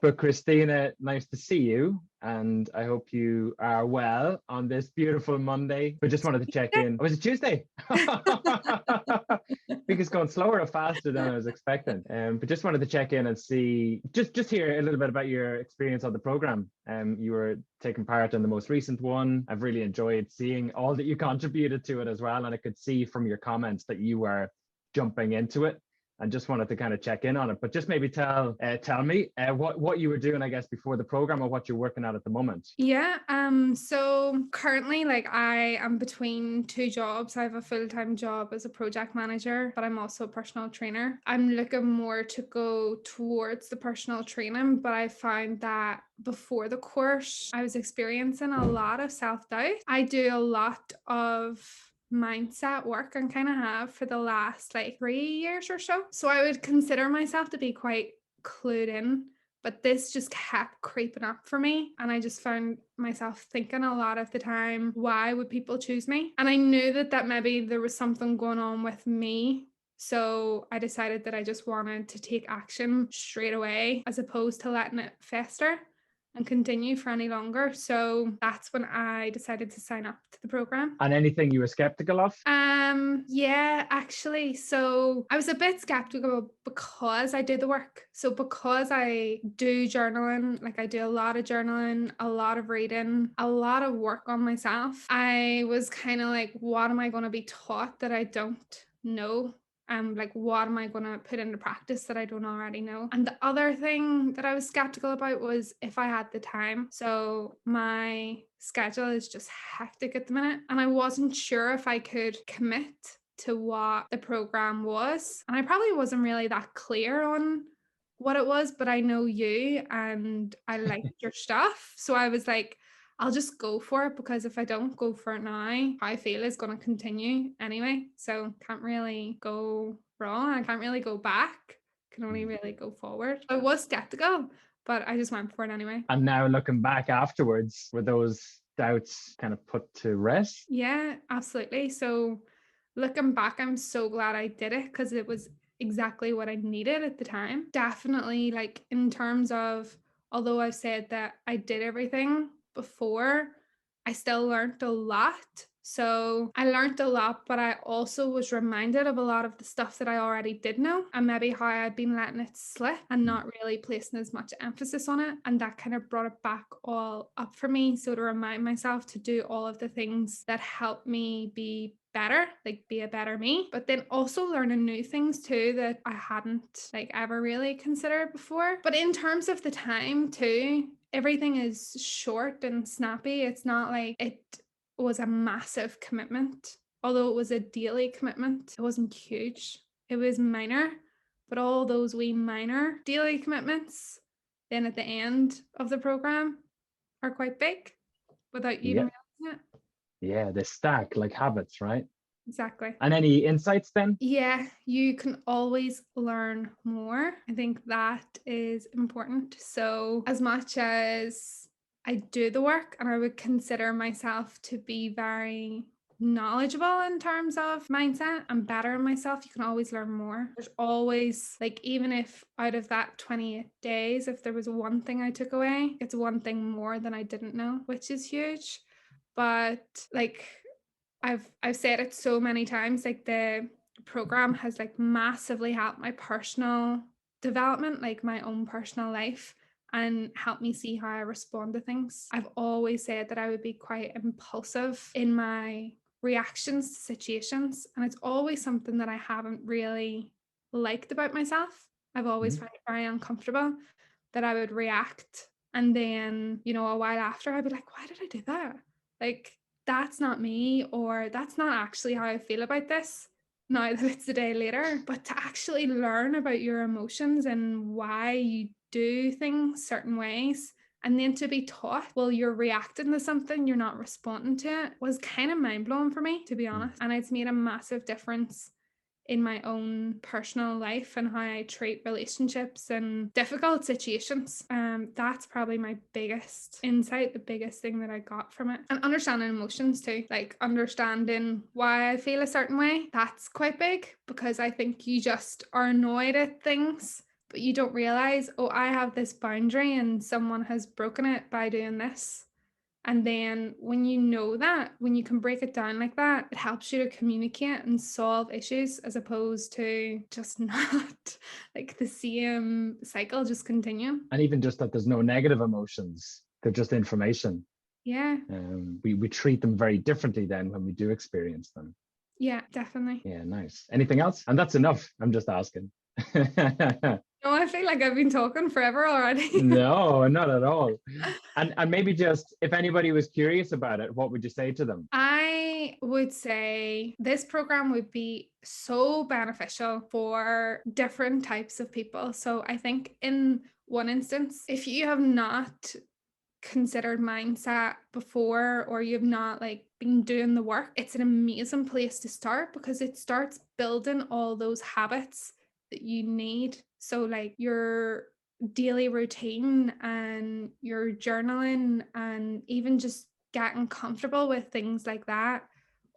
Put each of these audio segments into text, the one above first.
But Christina, nice to see you. And I hope you are well on this beautiful Monday. But just wanted to check in. Oh, was it Tuesday? I think it's going slower or faster than I was expecting. But just wanted to check in and see, just hear a little bit about your experience on the program. You were taking part in the most recent one. I've really enjoyed seeing all that you contributed to it as well. And I could see from your comments that you were jumping into it, and just wanted to kind of check in on it. But just maybe tell me what you were doing, I guess, before the program, or what you're working at the moment. Yeah. So currently, like, I am between two jobs. I have a full-time job as a project manager, but I'm also a personal trainer. I'm looking more to go towards the personal training, but I found that before the course, I was experiencing a lot of self-doubt. I do a lot of mindset work and kind of have for the last like 3 years or so. So I would consider myself to be quite clued in, but this just kept creeping up for me. And I just found myself thinking a lot of the time, why would people choose me? And I knew that maybe there was something going on with me. So I decided that I just wanted to take action straight away as opposed to letting it fester and continue for any longer. So that's when I decided to sign up to the program. And anything you were skeptical of? Yeah, actually. So I was a bit skeptical because I do the work. So because I do journaling, like I do a lot of journaling, a lot of reading, a lot of work on myself, I was kind of like, what am I going to be taught that I don't know? Like, what am I going to put into practice that I don't already know? And the other thing that I was skeptical about was if I had the time. So my schedule is just hectic at the minute, and I wasn't sure if I could commit to what the program was. And I probably wasn't really that clear on what it was, but I know you and I liked your stuff. So I was like, I'll just go for it, because if I don't go for it now, how I feel is going to continue anyway. So can't really go wrong. I can't really go back. Can only really go forward. I was skeptical, but I just went for it anyway. And now looking back afterwards, were those doubts kind of put to rest? Yeah, absolutely. So looking back, I'm so glad I did it, because it was exactly what I needed at the time. Definitely, like, in terms of, although I said that I did everything before, I still learned a lot. So I learned a lot, but I also was reminded of a lot of the stuff that I already did know, and maybe how I'd been letting it slip and not really placing as much emphasis on it. And that kind of brought it back all up for me. So to remind myself to do all of the things that help me be better, like be a better me, but then also learning new things too that I hadn't like ever really considered before. But in terms of the time too, everything is short and snappy. It's not like it was a massive commitment. Although it was a daily commitment, it wasn't huge. It was minor, but all those wee minor daily commitments then at the end of the program are quite big without you even Yeah. realizing it. Yeah, they stack like habits, right? Exactly. And any insights then? Yeah, you can always learn more. I think that is important. So, as much as I do the work and I would consider myself to be very knowledgeable in terms of mindset and better in myself, you can always learn more. There's always, like, even if out of that 28 days, if there was one thing I took away, it's one thing more than I didn't know, which is huge. But like, I've said it so many times, like the program has like massively helped my personal development, like my own personal life, and helped me see how I respond to things. I've always said that I would be quite impulsive in my reactions to situations, and it's always something that I haven't really liked about myself. I've always Mhm. found it very uncomfortable that I would react, and then, a while after I'd be like, why did I do that? Like, that's not me, or that's not actually how I feel about this now that it's a day later. But to actually learn about your emotions and why you do things certain ways, and then to be taught, well, you're reacting to something, you're not responding to it, was kind of mind blowing for me, to be honest. And it's made a massive difference in my own personal life and how I treat relationships and difficult situations. That's probably my biggest insight, the biggest thing that I got from it. And understanding emotions too, like understanding why I feel a certain way. That's quite big, because I think you just are annoyed at things but you don't realize, oh, I have this boundary and someone has broken it by doing this. And then when you know that, when you can break it down like that, it helps you to communicate and solve issues as opposed to just not like the same cycle just continue. And even just that there's no negative emotions, they're just information. Yeah. We treat them very differently then when we do experience them. Yeah, definitely. Yeah, nice. Anything else? And that's enough. I'm just asking. No, I feel like I've been talking forever already. No, not at all. And maybe just if anybody was curious about it, what would you say to them? I would say this program would be so beneficial for different types of people. So I think in one instance, if you have not considered mindset before or you've not like been doing the work, it's an amazing place to start because it starts building all those habits that you need. So like your daily routine and your journaling and even just getting comfortable with things like that,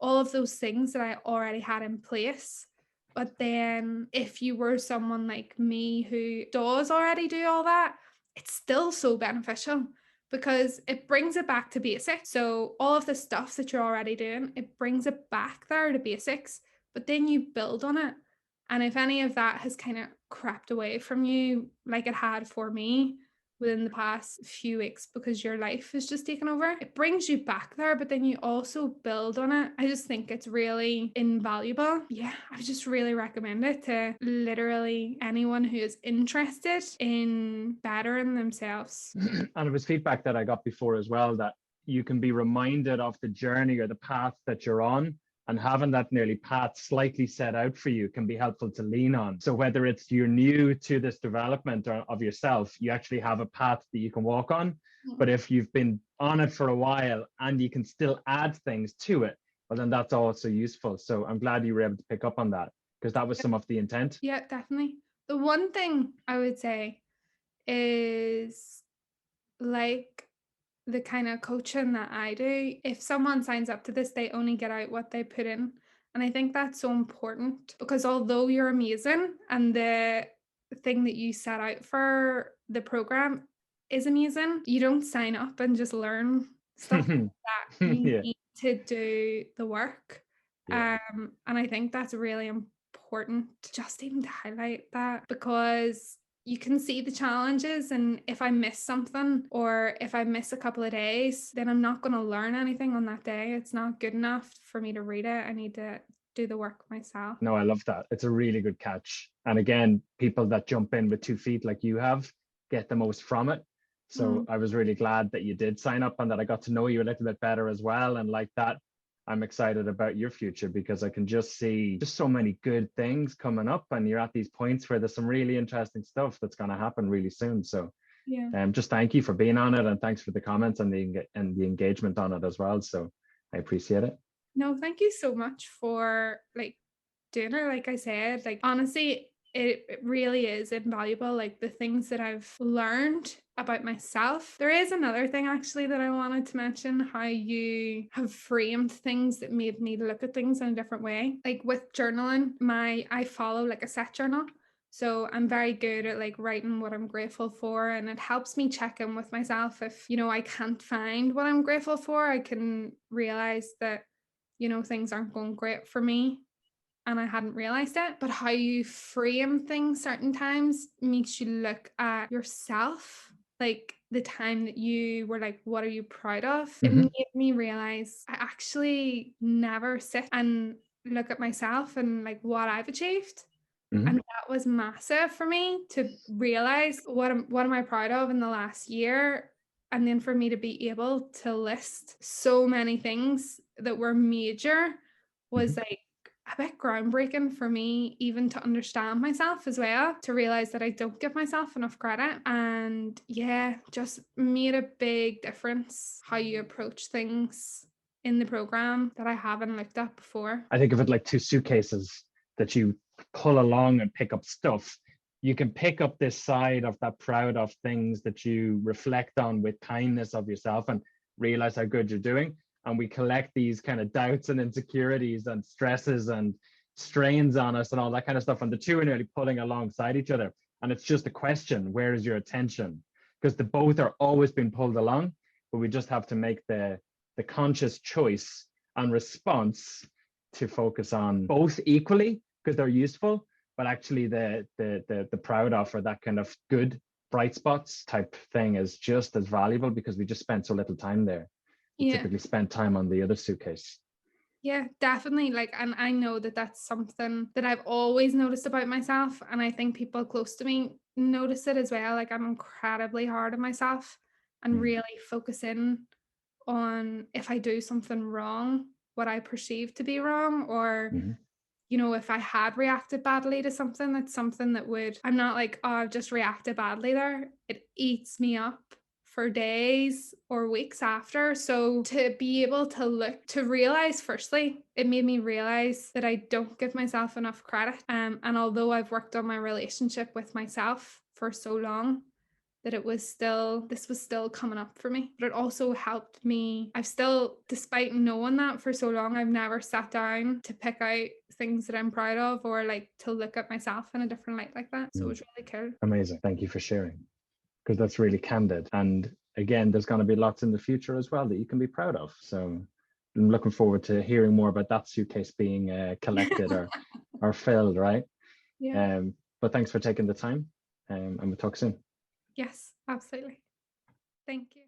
all of those things that I already had in place. But then if you were someone like me who does already do all that, it's still so beneficial because it brings it back to basics. So all of the stuff that you're already doing, it brings it back there to basics, but then you build on it. And if any of that has kind of crept away from you, like it had for me within the past few weeks because your life is just taken over, it brings you back there, but then you also build on it. I just think it's really invaluable. Yeah, I just really recommend it to literally anyone who is interested in bettering themselves. And it was feedback that I got before as well, that you can be reminded of the journey or the path that you're on, and having that nearly path slightly set out for you can be helpful to lean on. So whether it's you're new to this development of yourself, you actually have a path that you can walk on. But if you've been on it for a while and you can still add things to it, well, then that's also useful. So I'm glad you were able to pick up on that because that was some of the intent. Yeah, definitely. The one thing I would say is like the kind of coaching that I do, if someone signs up to this, they only get out what they put in. And I think that's so important because although you're amazing and the thing that you set out for the program is amazing, you don't sign up and just learn stuff like that. You Yeah. need to do the work. Yeah. And I think that's really important just even to highlight that because you can see the challenges, and if I miss something or if I miss a couple of days, then I'm not going to learn anything on that day. It's not good enough for me to read it. I need to do the work myself. No, I love that. It's a really good catch. And again, people that jump in with 2 feet like you have get the most from it. So I was really glad that you did sign up and that I got to know you a little bit better as well. And like that, I'm excited about your future because I can just see just so many good things coming up, and you're at these points where there's some really interesting stuff that's going to happen really soon. So Yeah. just thank you for being on it, and thanks for the comments and the engagement on it as well. So I appreciate it. No, thank you so much for like doing it. Like I said, like honestly, it really is invaluable. Like the things that I've learned about myself. There is another thing actually that I wanted to mention, how you have framed things that made me look at things in a different way. Like with journaling, I follow like a set journal. So I'm very good at like writing what I'm grateful for, and it helps me check in with myself. If, I can't find what I'm grateful for, I can realize that, things aren't going great for me and I hadn't realized it. But how you frame things certain times makes you look at yourself, like the time that you were like, what are you proud of? It made me realize I actually never sit and look at myself and like what I've achieved. And that was massive for me to realize what am I proud of in the last year. And then for me to be able to list so many things that were major was like a bit groundbreaking for me, even to understand myself as well, to realize that I don't give myself enough credit. And yeah, just made a big difference how you approach things in the program that I haven't looked at before. I think of it like 2 suitcases that you pull along and pick up stuff. You can pick up this side of that proud of things that you reflect on with kindness of yourself and realize how good you're doing. And we collect these kind of doubts and insecurities and stresses and strains on us and all that kind of stuff. And the two are nearly pulling alongside each other. And it's just a question, where is your attention? Because the both are always being pulled along, but we just have to make the conscious choice and response to focus on both equally, because they're useful, but actually the proud of, or that kind of good bright spots type thing, is just as valuable, because we just spent so little time there. We typically spend time on the other suitcase. Yeah, definitely. Like, and I know that that's something that I've always noticed about myself. And I think people close to me notice it as well. Like, I'm incredibly hard on myself and really focus in on, if I do something wrong, what I perceive to be wrong, or you know, if I had reacted badly to something, that's something that would, I'm not like, oh, I've just reacted badly there. It eats me up for days or weeks after. So to be able to realize, firstly, it made me realize that I don't give myself enough credit. And although I've worked on my relationship with myself for so long, that this was still coming up for me. But it also helped me. I've still, despite knowing that for so long, I've never sat down to pick out things that I'm proud of, or like to look at myself in a different light like that. So it was really cool. Amazing. Thank you for sharing, because that's really candid. And again, there's going to be lots in the future as well that you can be proud of. So I'm looking forward to hearing more about that suitcase being collected or filled, right? Yeah. But thanks for taking the time, and we'll talk soon. Yes, absolutely. Thank you.